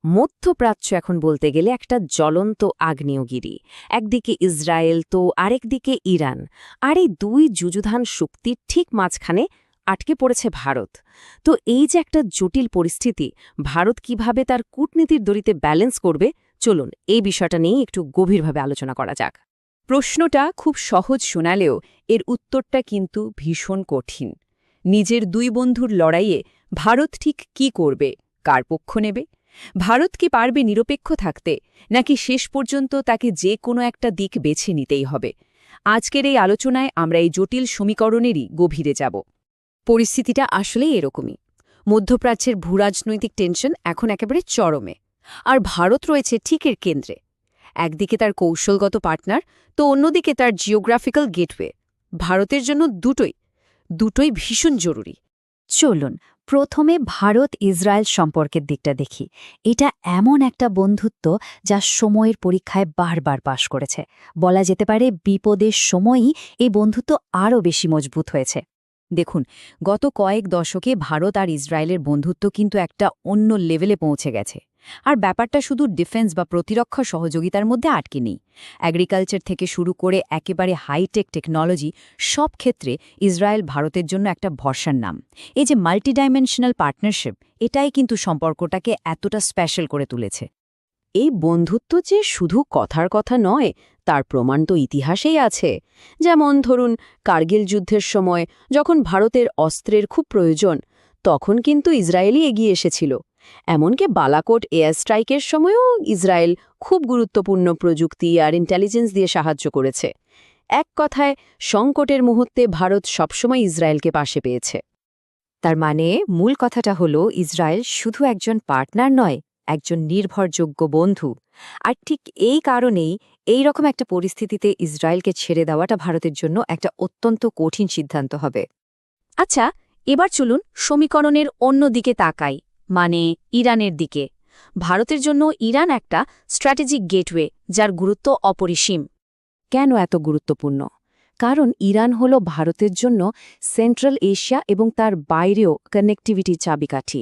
মধ্যপ্রাচ্য এখন বলতে গেলে একটা জ্বলন্ত আগ্নেয়গিরি। একদিকে ইসরায়েল তো আরেকদিকে ইরান। আর এই দুই যুযুধান শক্তির ঠিক মাঝখানে আটকে পড়েছে ভারত। তো এই যে একটা জটিল পরিস্থিতি, ভারত কিভাবে তার কূটনীতির দড়িতে ব্যালেন্স করবে, চলুন এই বিষয়টা নিয়ে একটু গভীরভাবে আলোচনা করা যাক। প্রশ্নটা খুব সহজ শোনালেও এর উত্তরটা কিন্তু ভীষণ কঠিন। নিজের দুই বন্ধুর লড়াইয়ে ভারত ঠিক কি করবে, কার পক্ষ নেবে? ভারত কি পারবে নিরপেক্ষ থাকতে, নাকি শেষ পর্যন্ত তাকে যে কোনো একটা দিক বেছে নিতেই হবে? আজকের এই আলোচনায় আমরা এই জটিল সমীকরণেরই গভীরে যাব। পরিস্থিতিটা আসলেই এরকমই। মধ্যপ্রাচ্যের ভূরাজনৈতিক টেনশন এখন একেবারে চরমে, আর ভারত রয়েছে ঠিক এর কেন্দ্রে। একদিকে তার কৌশলগত পার্টনার, তো অন্যদিকে তার জিওগ্রাফিক্যাল গেটওয়ে। ভারতের জন্য দুটোই ভীষণ জরুরি। চলুন প্রথমে ভারত ইসরায়েল সম্পর্কের দিকটা দেখি। এটা এমন একটা বন্ধুত্ব যা সময়ের পরীক্ষায় বারবার পাশ করেছে। বলা যেতে পারে বিপদের সময়ই এই বন্ধুত্ব আরও বেশি মজবুত হয়েছে। দেখুন, গত কয়েক দশকে ভারত আর ইসরায়েলের বন্ধুত্ব কিন্তু একটা অন্য লেভেলে পৌঁছে গেছে। আর ব্যাপারটা শুধু ডিফেন্স বা প্রতিরক্ষা সহযোগিতার মধ্যে আটকে নেই। অ্যাগ্রিকালচার থেকে শুরু করে একেবারে হাইটেক টেকনোলজি, সব ক্ষেত্রে ইসরায়েল ভারতের জন্য একটা ভরসার নাম। এই যে মাল্টিডাইমেনশনাল পার্টনারশিপ, এটাই কিন্তু সম্পর্কটাকে এতটা স্পেশাল করে তুলেছে। এই বন্ধুত্ব যে শুধু কথার কথা নয়, তার প্রমাণ তো ইতিহাসেই আছে। যেমন ধরুন, কার্গিল যুদ্ধের সময় যখন ভারতের অস্ত্রের খুব প্রয়োজন, তখন কিন্তু ইসরায়েলই এগিয়ে এসেছিল। এমনকি বালাকোট এয়ার স্ট্রাইকের সময়ও ইসরায়েল খুব গুরুত্বপূর্ণ প্রযুক্তি আর ইন্টেলিজেন্স দিয়ে সাহায্য করেছে। এক কথায়, সংকটের মুহূর্তে ভারত সবসময় ইসরায়েলকে পাশে পেয়েছে। তার মানে মূল কথাটা হলো ইসরায়েল শুধু একজন পার্টনার নয়, একজন নির্ভরযোগ্য বন্ধু। আর ঠিক এই কারণেই এই রকম একটা পরিস্থিতিতে ইসরায়েলকে ছেড়ে দেওয়াটা ভারতের জন্য একটা অত্যন্ত কঠিন সিদ্ধান্ত হবে। আচ্ছা, এবার চলুন সমীকরণের অন্য দিকে তাকাই, মানে ইরানের দিকে। ভারতের জন্য ইরান একটা স্ট্র্যাটেজিক গেটওয়ে, যার গুরুত্ব অপরিসীম। কেন এত গুরুত্বপূর্ণ? কারণ ইরান হল ভারতের জন্য সেন্ট্রাল এশিয়া এবং তার বাইরেও কানেক্টিভিটির চাবিকাঠি।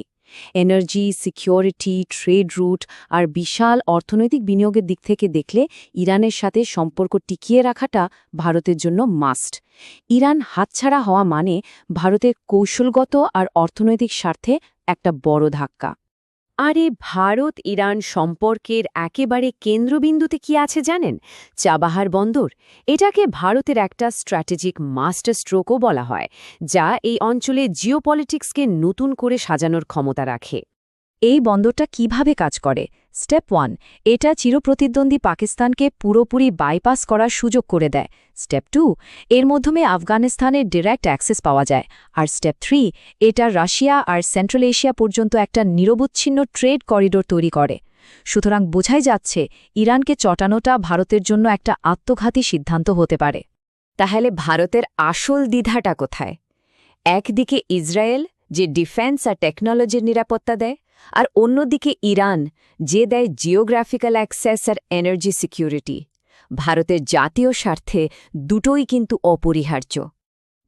এনার্জি, সিকিউরিটি, ট্রেড রুট আর বিশাল অর্থনৈতিক বিনিয়োগের দিক থেকে দেখলে ইরানের সাথে সম্পর্ক টিকিয়ে রাখাটা ভারতের জন্য মাস্ট। ইরান হাতছাড়া হওয়া মানে ভারতের কৌশলগত আর অর্থনৈতিক স্বার্থে একটা বড় ধাক্কা। আর এই ভারত ইরান সম্পর্কের একেবারে কেন্দ্রবিন্দুতে কি আছে জানেন? চাবাহার বন্দর। এটাকে ভারতের একটা স্ট্র্যাটেজিক মাস্টার স্ট্রোকও বলা হয়, যা এই অঞ্চলে জিওপলিটিক্সকে নতুন করে সাজানোর ক্ষমতা রাখে। এই বন্দরটা কিভাবে কাজ করে? স্টেপ 1, এটা চিরপ্রতিদ্বন্দ্বী পাকিস্তানকে পুরোপুরি বাইপাস করার সুযোগ করে দেয়। স্টেপ 2, এর মাধ্যমে আফগানিস্তানের ডিরেক্ট অ্যাক্সেস পাওয়া যায়। আর স্টেপ 3, এটা রাশিয়া আর সেন্ট্রাল এশিয়া পর্যন্ত একটা নিরবচ্ছিন্ন ট্রেড করিডোর তৈরি করে। সুতরাং বোঝাই যাচ্ছে, ইরানকে চটানোটা ভারতের জন্য একটা আত্মঘাতী সিদ্ধান্ত হতে পারে। তাহলে ভারতের আসল দ্বিধাটা কোথায়? একদিকে ইসরায়েল, যে ডিফেন্স আর টেকনোলজির নিরাপত্তা দেয়, আর অন্যদিকে ইরান, যে দেয় জিওগ্রাফিক্যাল অ্যাক্সেস আর এনার্জি সিকিউরিটি। ভারতের জাতীয় স্বার্থে দুটোই কিন্তু অপরিহার্য।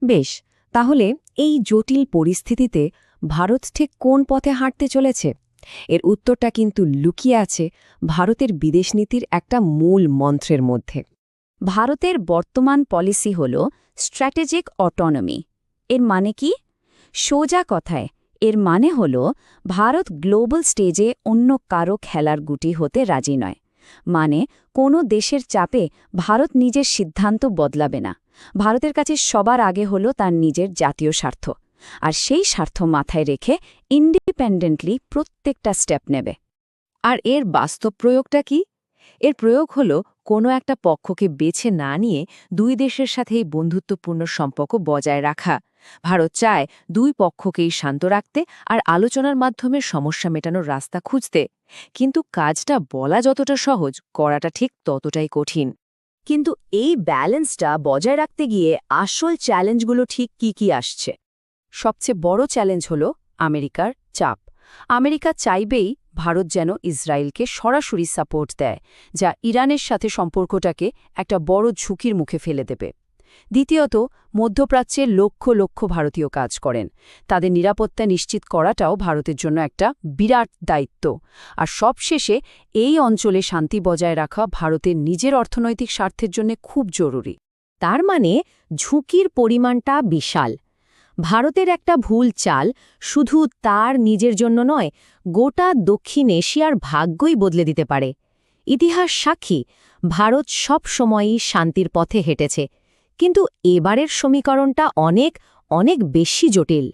বেশ, তাহলে এই জটিল পরিস্থিতিতে ভারত ঠিক কোন পথে হাঁটতে চলেছে? এর উত্তরটা কিন্তু লুকিয়ে আছে ভারতের বিদেশনীতির একটা মূল মন্ত্রের মধ্যে। ভারতের বর্তমান পলিসি হল স্ট্র্যাটেজিক অটোনমি। এর মানে কি? সোজা কথায় এর মানে হল ভারত গ্লোবাল স্টেজে অন্য কারো খেলার গুটি হতে রাজি নয়। মানে কোনো দেশের চাপে ভারত নিজের সিদ্ধান্ত বদলাবে না। ভারতের কাছে সবার আগে হল তার নিজের জাতীয় স্বার্থ, আর সেই স্বার্থ মাথায় রেখে ইন্ডিপেন্ডেন্টলি প্রত্যেকটা স্টেপ নেবে। আর এর বাস্তব প্রয়োগটা কি? এর প্রয়োগ হল কোনো একটা পক্ষকে বেছে না নিয়ে দুই দেশের সাথে এই বন্ধুত্বপূর্ণ সম্পর্ক বজায় রাখা। ভারত চায় দুই পক্ষকেই শান্ত রাখতে আর আলোচনার মাধ্যমে সমস্যা মেটানোর রাস্তা খুঁজতে। কিন্তু কাজটা বলা যতটা সহজ, করাটা ঠিক ততটাই কঠিন। কিন্তু এই ব্যালেন্সটা বজায় রাখতে গিয়ে আসল চ্যালেঞ্জগুলো ঠিক কি আসছে? সবচেয়ে বড় চ্যালেঞ্জ হল আমেরিকার চাপ। আমেরিকা চাইবেই ভারত যেন ইসরায়েলকে সরাসরি সাপোর্ট দেয়, যা ইরানের সাথে সম্পর্কটাকে একটা বড় ঝুঁকির মুখে ফেলে দেবে। দ্বিতীয়ত, মধ্যপ্রাচ্যে লক্ষ লক্ষ ভারতীয় কাজ করেন। তাদের নিরাপত্তা নিশ্চিত করাটাও ভারতের জন্য একটা বিরাট দায়িত্ব। আর সবশেষে, এই অঞ্চলে শান্তি বজায় রাখা ভারতের নিজের অর্থনৈতিক স্বার্থের জন্য খুব জরুরি। তার মানে ঝুঁকির পরিমাণটা বিশাল। ভারতের একটা ভুল চাল শুধু তার নিজের জন্য নয়, গোটা দক্ষিণ এশিয়ার ভাগ্যই বদলে দিতে পারে। ইতিহাস সাক্ষী, ভারত সব সময়ই শান্তির পথে হেঁটেছে, কিন্তু এবারের সমীকরণটা অনেক অনেক বেশি জটিল।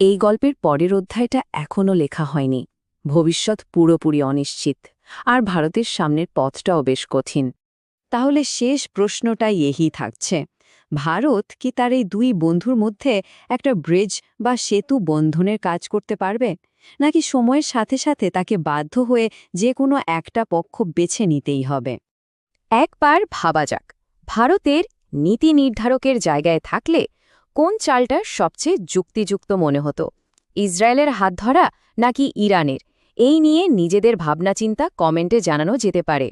এই গল্পের পরের অধ্যায়টা এখনও লেখা হয়নি। ভবিষ্যৎ পুরোপুরি অনিশ্চিত, আর ভারতের সামনের পথটাও বেশ কঠিন। তাহলে শেষ প্রশ্নটাই এই থাকছে, ভারত কি তার এই দুই বন্ধুর মধ্যে একটা ব্রিজ বা সেতু বন্ধনের কাজ করতে পারবে, নাকি সময়ের সাথে সাথে তাকে বাধ্য হয়ে যে কোনো একটা পক্ষ বেছে নিতেই হবে? একবার ভাবা যাক, ভারতের নীতি নির্ধারকের জায়গায় থাকলে কোন চালটা সবচেয়ে যুক্তিযুক্ত মনে হতো? ইসরায়েলের হাত ধরা নাকি ইরানের? এই নিয়ে নিজেদের ভাবনাচিন্তা কমেন্টে জানানো যেতে পারে।